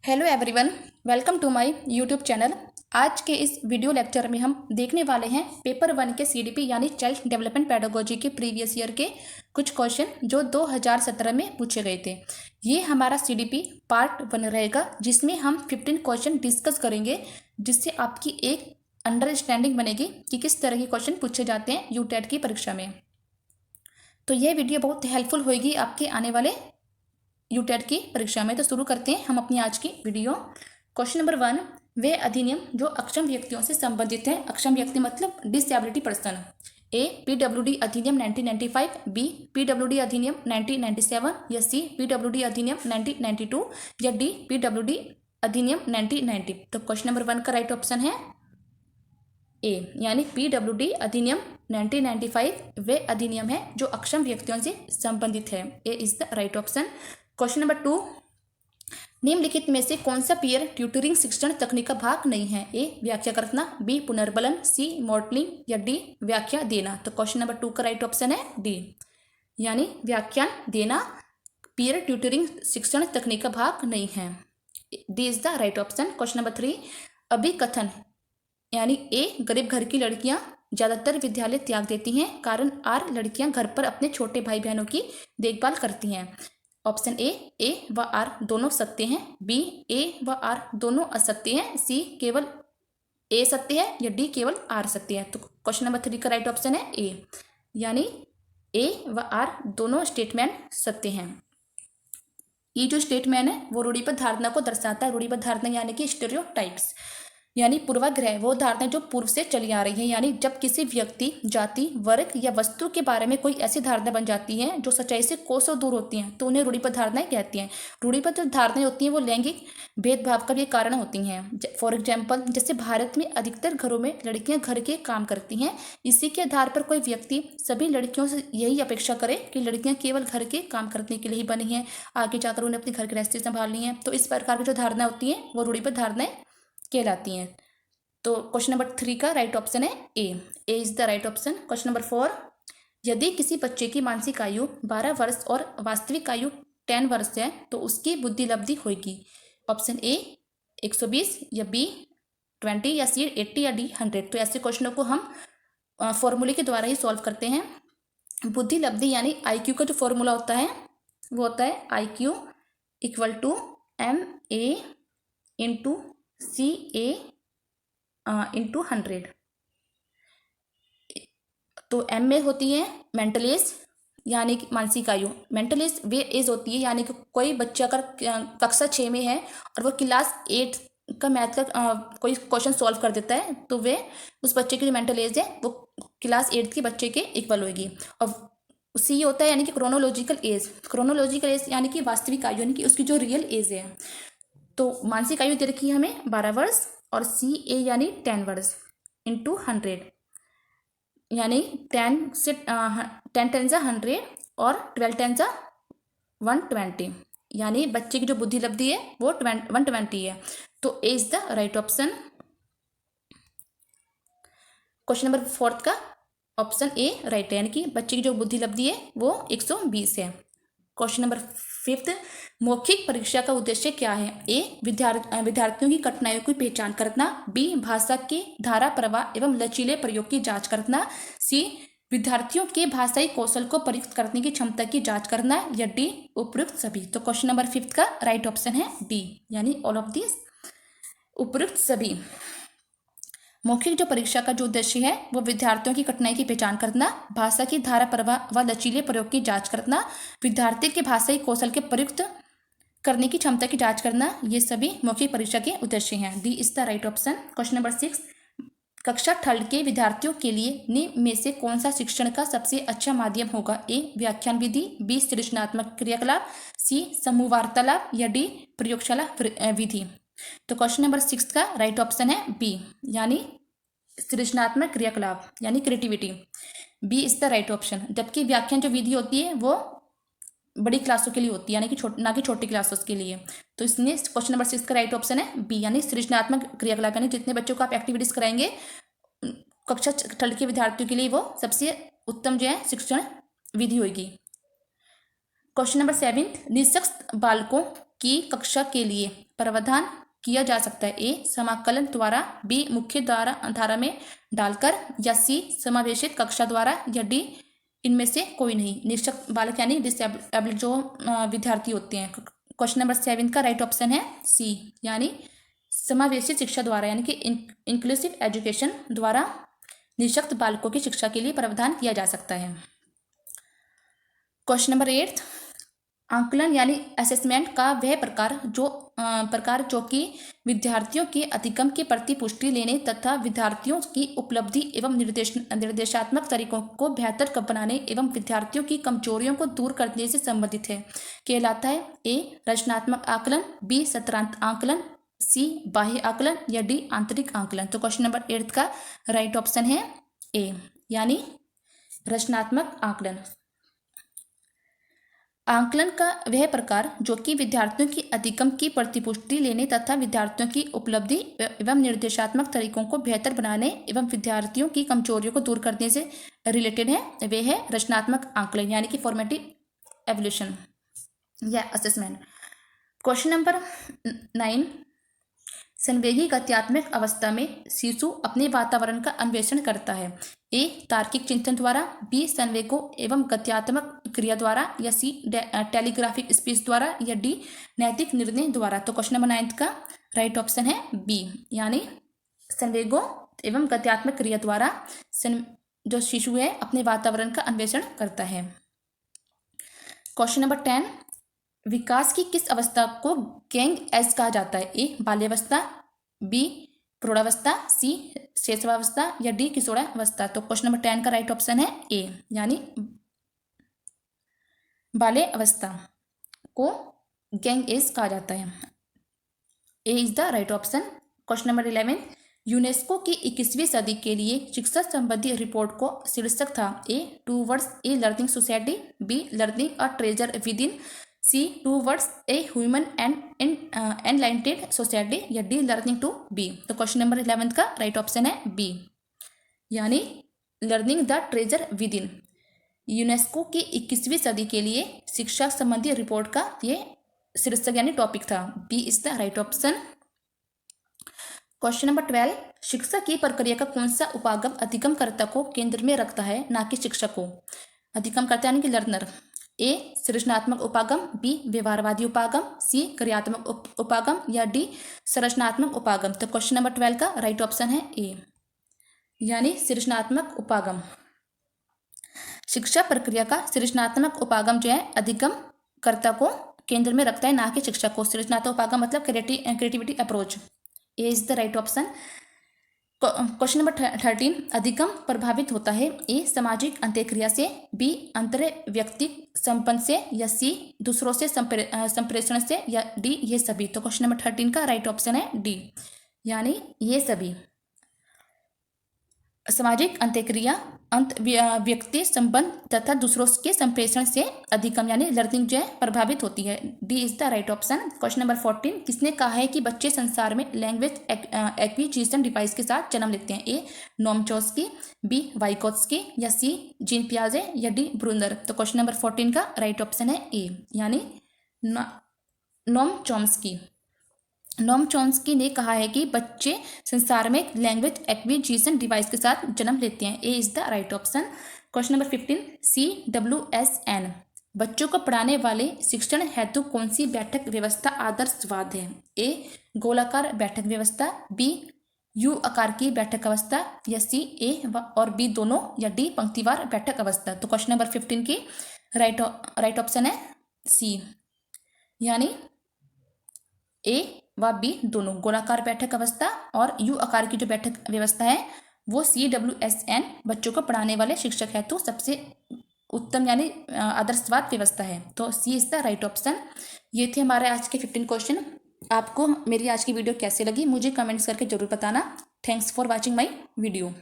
Hello everyone, welcome to my YouTube channel. आज के इस वीडियो लेक्चर में हम देखने वाले हैं पेपर 1 के सीडीपी यानी चाइल्ड डेवलपमेंट पेडागोजी के प्रीवियस ईयर के कुछ क्वेश्चन जो 2017 में पूछे गए थे। ये हमारा सीडीपी पार्ट 1 रहेगा जिसमें हम 15 क्वेश्चन डिस्कस करेंगे, जिससे आपकी एक अंडरस्टैंडिंग बनेगी कि किस तरह के क्वेश्चन पूछे जाते हैं यूटेट की परीक्षा में। तो यह वीडियो बहुत हेल्पफुल होगी आपके आने वाले यूटेट की परीक्षा में। तो शुरू करते हैं हम अपनी आज की वीडियो। क्वेश्चन नंबर 1, वे अधिनियम जो अक्षम व्यक्तियों से संबंधित हैं। अक्षम व्यक्ति मतलब डिसेबिलिटी पर्सन। ए पीडब्ल्यूडी अधिनियम 1995, बी पीडब्ल्यूडी अधिनियम 1997, या सी पीडब्ल्यूडी अधिनियम 1992, या डी पीडब्ल्यूडी अधिनियम 1990। तो क्वेश्चन नंबर 1 का राइट ऑप्शन है ए, यानी पीडब्ल्यूडी अधिनियम 1995 वे अधिनियम है जो अक्षम व्यक्तियों से संबंधित है। A is the right option. Question number 2, निम्नलिखित में से कौन सा पीयर ट्यूटरिंग शिक्षण तकनीक का भाग नहीं है। ए व्याख्या करना, बी पुनर्बलन, सी मॉडलिंग, या डी व्याख्या देना। तो क्वेश्चन नंबर 2 का राइट ऑप्शन है डी, यानी व्याख्यान देना पीयर ट्यूटरिंग शिक्षण तकनीक का भाग नहीं है। D is the right option. Question number 3, अभिकथन यानी ए गरीब घर की लड़कियां ज़्यादातर विद्यालय त्याग देती हैं, कारण आर लड़कियां घर पर अपने छोटे भाई बहनों की देखभाल करती हैं। ऑप्शन ए व आर दोनों सत्य हैं, बी ए व आर दोनों असत्य हैं, सी केवल ए सत्य है, या डी केवल आर सत्य है। तो क्वेश्चन नंबर 3 का राइट ऑप्शन है ए, यानी ए व आर दोनों स्टेटमेंट सत्य हैं। ये जो स्टेटमेंट है वो रूढ़िबद्ध धारणा को दर्शाता है। रूढ़िबद्ध धारणा यानी कि स्टेरियोटाइप्स, यानी पूर्वाग्रह, वो धारणा जो पूर्व से चली आ रही है। यानी जब किसी व्यक्ति, जाति, वर्ग या वस्तु के बारे में कोई ऐसी धारणा बन जाती है जो सच्चाई से कोसों दूर होती हैं, तो उन्हें रूढ़िबद्ध धारणाएं कहती हैं। रूढ़िबद्ध धारणाएं होती हैं वो लैंगिक भेदभाव का भी कारण होती हैं। फॉर एग्जाम्पल, जैसे भारत में अधिकतर घरों में लड़कियां घर के काम करती हैं। इसी के आधार पर कोई व्यक्ति सभी लड़कियों से यही अपेक्षा करे कि लड़कियां केवल घर के काम करने के लिए ही बनी हैं, आगे जाकर उन्हें अपनी घर गृहस्थी संभालनी है। तो इस प्रकार की जो धारणा होती है वो रूढ़िबद्ध धारणाएं कहलाती हैं। तो क्वेश्चन नंबर 3 का राइट ऑप्शन है A is the right option. Question number 4, यदि किसी बच्चे की मानसिक आयु 12 वर्ष और वास्तविक आयु 10 वर्ष है तो उसकी बुद्धि लब्धि होगी। ऑप्शन ए 120, या बी 20, या सी 80, या डी 100। तो ऐसे क्वेश्चनों को हम फॉर्मूले के द्वारा ही सॉल्व करते हैं। बुद्धि लब्धि यानी IQ का जो फॉर्मूला होता है वो होता है IQ = MA × CA × 100। तो एम में होती है मेंटल एज यानी कि मानसिक आयु। मेंटल एज वे एज होती है, यानी कि कोई बच्चा अगर कक्षा 6 में है और वो क्लास 8 का मैथ का कोई क्वेश्चन सॉल्व कर देता है तो वे उस बच्चे की जो मेंटल एज है वो क्लास 8 के बच्चे के इक्वल होगी। और सी होता है यानी कि क्रोनोलॉजिकल एज। क्रोनोलॉजिकल एज यानी कि वास्तविक आयु, यानी कि उसकी जो रियल एज है। तो मानसिक आयु दे रखी है हमें 12 वर्ष, और CA यानी 10 वर्ष × 100, यानी 10 10 100 और 12 120, यानी बच्चे की जो बुद्धि लब्धि है वो 120 है। तो A is the right option. Question number 4 का ऑप्शन ए राइट है, यानी कि बच्चे की जो बुद्धि लब्धि है वो 120 है। क्वेश्चन नंबर 5, मौखिक परीक्षा का उद्देश्य क्या है। ए विद्यार्थियों की कठिनाइयों की पहचान करना, बी भाषा के धारा प्रवाह एवं लचीले प्रयोग की जांच करना, सी विद्यार्थियों के भाषाई कौशल को परीक्षित करने की क्षमता की जांच करना, या डी उपयुक्त सभी। तो क्वेश्चन नंबर 5 का राइट ऑप्शन है डी, यानी ऑल ऑफ दिस, उपयुक्त सभी। मौखिक जो परीक्षा का जो उद्देश्य है वो विद्यार्थियों की कठिनाई की पहचान करना, भाषा की धारा प्रवाह व लचीले प्रयोग की जांच करना, विद्यार्थी के भाषाई कौशल के प्रयुक्त करने की क्षमता की जांच करना, ये सभी मौखिक परीक्षा के उद्देश्य हैं। D is the right option. Question number 6, कक्षा 3 के विद्यार्थियों के लिए निम्न में से कौन सा शिक्षण का सबसे अच्छा माध्यम होगा। ए व्याख्यान विधि, बी सृजनात्मक क्रियाकलाप, सी समूह वार्तालाप, या डी प्रयोगशाला विधि। तो क्वेश्चन नंबर 6 का राइट ऑप्शन है बी, यानी सृजनात्मक क्रियाकलाप यानी creativity. B is the right option. जबकि व्याख्यान जो विधि होती है वो बड़ी क्लासों के लिए होती है, यानी कि ना कि छोटी क्लासों के लिए। तो इसमें क्वेश्चन नंबर 6 का राइट ऑप्शन है बी, यानी सृजनात्मक क्रियाकलाप, यानी जितने बच्चों को आप एक्टिविटीज कराएंगे कक्षा 3 के विद्यार्थियों के लिए वो सबसे उत्तम जो है शिक्षण विधि होगी। क्वेश्चन नंबर 7, निःशक्त बालकों की कक्षा के लिए प्रावधान किया जा सकता है? ए समाकलन द्वारा, बी मुख्य धारा में डालकर, या सी समावेशित कक्षा द्वारा, या डी इनमें से कोई नहीं। निःशक्त बालक यानी डिसेबल्ड जो विद्यार्थी होते हैं। क्वेश्चन नंबर 7 का राइट ऑप्शन है सी, यानी समावेशित शिक्षा द्वारा, यानी कि इंक्लूसिव एजुकेशन द्वारा निःशक्त बालकों की शिक्षा के लिए प्रावधान किया जा सकता है। क्वेश्चन नंबर 8, आंकलन यानी असेसमेंट का वह प्रकार जो कि विद्यार्थियों के अधिगम की प्रतिपुष्टि लेने तथा विद्यार्थियों की उपलब्धि एवं निर्देशात्मक तरीकों को बेहतर बनाने एवं विद्यार्थियों की कमजोरियों को दूर करने से संबंधित है, कहलाता है? ए रचनात्मक आकलन, बी सत्रांत आकलन, सी बाह्य आकलन, या डी आंतरिक आकलन। तो क्वेश्चन नंबर 8 का राइट ऑप्शन है ए, यानी रचनात्मक आकलन। आंकलन का वह प्रकार जो कि विद्यार्थियों की अधिगम की प्रतिपुष्टि लेने तथा विद्यार्थियों की उपलब्धि एवं निर्देशात्मक तरीकों को बेहतर बनाने एवं विद्यार्थियों की कमजोरियों को दूर करने से रिलेटेड है, वे है रचनात्मक आंकलन, यानी कि फॉर्मेटिव एवल्यूशन या असेसमेंट। क्वेश्चन नंबर 9, संवेगी गत्यात्मक अवस्था में शिशु अपने वातावरण का अन्वेषण करता है? ए तार्किक चिंतन द्वारा, बी संवेगों एवं गत्यात्मक क्रिया द्वारा, या सी टेलीग्राफिक स्पीच द्वारा, या डी नैतिक निर्णय द्वारा। तो क्वेश्चन नंबर 9 का राइट ऑप्शन है बी, यानी संवेगों एवं गत्यात्मक क्रिया द्वारा जो शिशु है अपने वातावरण का अन्वेषण करता है। क्वेश्चन नंबर 10, विकास की किस अवस्था को गैंग एज कहा जाता है? ए बाल्यावस्था, बी प्रौढ़ावस्था, सी शैशवावस्था, या डी किशोरावस्था। तो क्वेश्चन नंबर 10 का राइट ऑप्शन है ए, यानी बाल्यावस्था को गैंग एज कहा जाता है। A is the right option. Question number 11, UNESCO की 21वीं सदी के लिए शिक्षा संबंधी रिपोर्ट को शीर्षक था? A towards a learning society, B learning a treasure within, C towards a human and enlightened society, या डी लर्निंग टू बी। तो क्वेश्चन नंबर 11 का राइट ऑप्शन है बी, यानी learning the treasure within. UNESCO की 21वीं सदी के लिए शिक्षा संबंधी रिपोर्ट का ये शीर्षक यानी टॉपिक था। B is the right option. Question number 12, शिक्षा की प्रक्रिया का कौन सा उपागम अधिगमकर्ता को केंद्र में रखता है, ना कि शिक्षक को? अधिगमकर्ता यानी कि लर्नर। ए सृजनात्मक उपागम, बी व्यवहारवादी उपागम, सी क्रियात्मक उपागम, या डी संरचनात्मक उपागम। तो क्वेश्चन नंबर 12 का राइट ऑप्शन है ए, यानी सृजनात्मक उपागम। शिक्षा प्रक्रिया का सृजनात्मक उपागम जो है अधिगमकर्ता को केंद्र में रखता है, ना कि शिक्षक को। सृजनात्मक उपागम मतलब creativity approach. A is the right option. Question number 13, अधिगम प्रभावित होता है? ए सामाजिक अंत्यक्रिया से, बी अंतर व्यक्तिक संपन्न से, या सी दूसरों से संप्रेषण से, या डी ये सभी। तो क्वेश्चन नंबर 13 का राइट ऑप्शन है डी, यानी ये सभी। सामाजिक अंत्यक्रिया, अंत व्यक्ति संबंध तथा दूसरों के संप्रेषण से अधिगम यानी लर्निंग जो है प्रभावित होती है। D is the right option. Question number 14, किसने कहा है कि बच्चे संसार में लैंग्वेज एक्विजिशन डिवाइस के साथ जन्म लेते हैं? ए नोम चॉम्स्की, बी वाइकोत्स्की, या सी जीन पियाजे, या डी ब्रूनर। तो क्वेश्चन नंबर 14 का राइट ऑप्शन है ए, यानी नोम चॉम्स्की। नोम चॉम्स्की ने कहा है कि बच्चे संसार में लैंग्वेज एक्विजिशन डिवाइस के साथ जन्म लेते हैं। A is the right option. Question number 15, CWSN बच्चों को पढ़ाने वाले शिक्षण हेतु कौन सी बैठक व्यवस्था आदर्शवाद है? ए गोलाकार बैठक व्यवस्था, बी यू आकार की बैठक अवस्था, या सी ए और बी दोनों, या डी पंक्तिवार बैठक अवस्था। तो क्वेश्चन नंबर 15 की राइट ऑप्शन है सी, यानी ए व बी दोनों, गोलाकार बैठक अवस्था और यू आकार की जो बैठक व्यवस्था है वो CWSN बच्चों को पढ़ाने वाले शिक्षक हेतु सबसे उत्तम यानी आदर्शवाद व्यवस्था है। तो सी इज द राइट ऑप्शन। ये थे हमारे आज के 15 क्वेश्चन। आपको मेरी आज की वीडियो कैसे लगी मुझे कमेंट्स करके जरूर बताना। Thanks for watching my video.